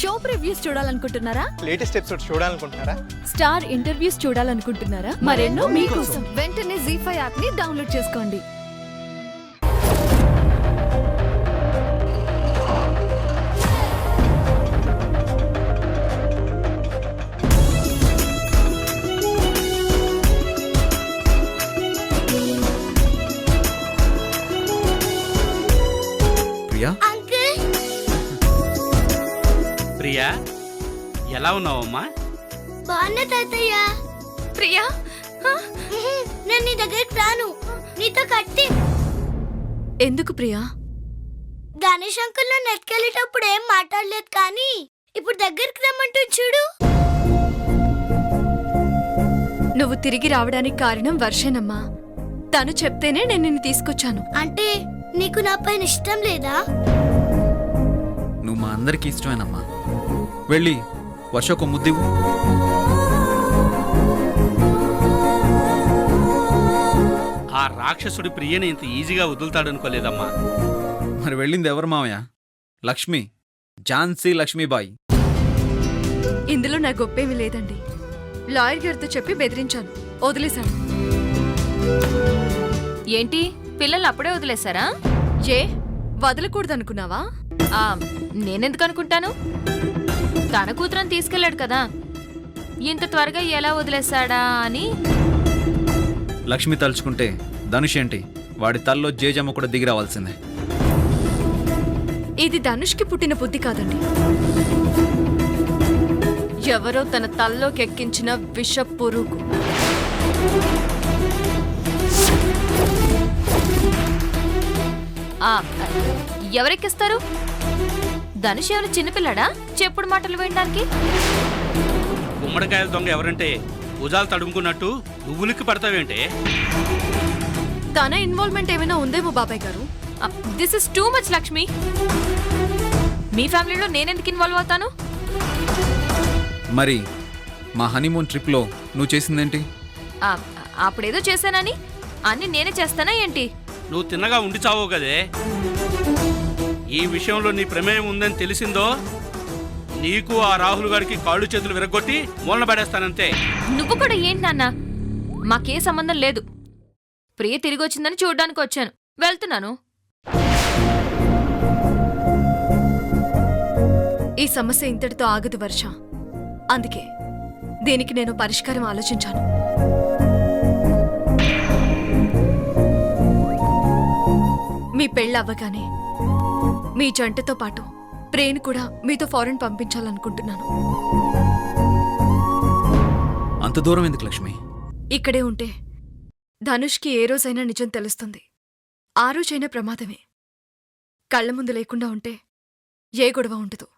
Show previews చూడాలనుకుంటున్నారా? Latest episode చూడాలనుకుంటున్నారా? Star interviews చూడాలనుకుంటున్నారా? మరెన్నో మీకోసం వెంటనే ZEE5 యాప్ ని డౌన్లోడ్ చేసుకోండి. ప్రియా, ప్రియా ఎలా ఉన్నావమ్మా? బాగున్నా తాతయ్య. ప్రియా, నేను నీ దగ్గరికి రాను, నీతో కట్టి. ఎందుకు ప్రియా? గణేష్ అంకుల్ నన్ను ఎత్తుకెళ్ళేటప్పుడు ఏం మాట్లాడలేదు, కానీ ఇప్పుడు దగ్గరికి రమ్మంటూ చూడు. నువ్వు తిరిగి రావడానికి కారణం వర్షేనమ్మా. తను చెప్తేనే నేను నిన్ను తీసుకొచ్చాను. అంటే నీకు నా పైన ఇష్టం లేదా? నువ్వు మా అందరికీ ఇష్టమేనమ్మా. వెళ్ళి వర్షకు ముద్దివు. ఆ రాక్షసుడి ప్రియని ఇంత ఈజీగా వదులుతాడనుకోలేదమ్మా. మరి వెళ్ళింది ఎవరు మావయ్య? లక్ష్మి, ఝాన్సీ లక్ష్మీబాయి. ఇందులో నా గొప్పేమీ లేదండి. లాయర్ గారితో చెప్పి బెదిరించాను, వదిలేశాను. ఏంటి పిల్లలు అప్పుడే వదిలేశారా? ఏ వదలకూడదనుకున్నావా? నేనెందుకు అనుకుంటాను? తన కూతురని తీసుకెళ్లాడు కదా, ఇంత త్వరగా ఎలా వదిలేశాడా అని. లక్ష్మి తలుచుకుంటే ధనుష్ ఏంటి, వాడి తల్లో జేజమ్మ కూడా దిగి రావాల్సిందే. ఇది ధనుష్కి పుట్టిన బుద్ధి కాదండి. ఎవరో తన తల్లోకి ఎక్కించిన విష పురుగు. ఎవరెక్కిస్తారు? ధనుష్ ఎవరు చిన్నపిల్లాడా చెప్పుడు మాటలు వినడానికి? గుమ్మడికాయల దొంగ ఎవరంటే భుజాలు తడుముకున్నట్టు నువ్వులిక్కి పడతావేంటే? తన ఇన్వాల్వ్మెంట్ ఏమైనా ఉందేమో బాబాయ్ గారు. This is too much Lakshmi. మీ ఫ్యామిలీలో నేనెందుకు ఇన్వాల్వ్ అవుతాను? మరి మా హనీమూన్ ట్రిప్లో నువ్వు చేసిందేంటి? అప్పుడేదో చేశానని అన్ని నేనే చేస్తానా ఏంటి? నువ్వు తిన్నగా ఉండి చావో కదే. ఈ విషయంలో నీ ప్రమేయం ఉందని తెలిసిందో నీకు ఆ రాహుల్ గారికి కాళ్ళు చేతులు విరగొట్టి మూలన పడేస్తానంతే. నువ్వు కూడా ఏంటి నాన్న? మాకే సంబంధం లేదు. ప్రియ తిరిగి వచ్చిందని చూడ్డానికి వచ్చాను, వెళ్తున్నాను. ఈ సమస్య ఇంతటితో ఆగదు వర్ష. అందుకే దీనికి నేను పరిష్కారం ఆలోచించాను. మీ పెళ్ళవ్వగానే మీ జంటతో పాటు ప్రేని కూడా మీతో ఫారెన్ పంపించాలనుకుంటున్నాను. అంత దూరం ఎందుకు లక్ష్మి? ఇక్కడే ఉంటే ధనుష్కి ఏ రోజైనా నిజం తెలుస్తుంది. ఆ రోజైనా ప్రమాదమే. కళ్ళ ముందు లేకుండా ఉంటే ఏ గొడవ ఉండదు.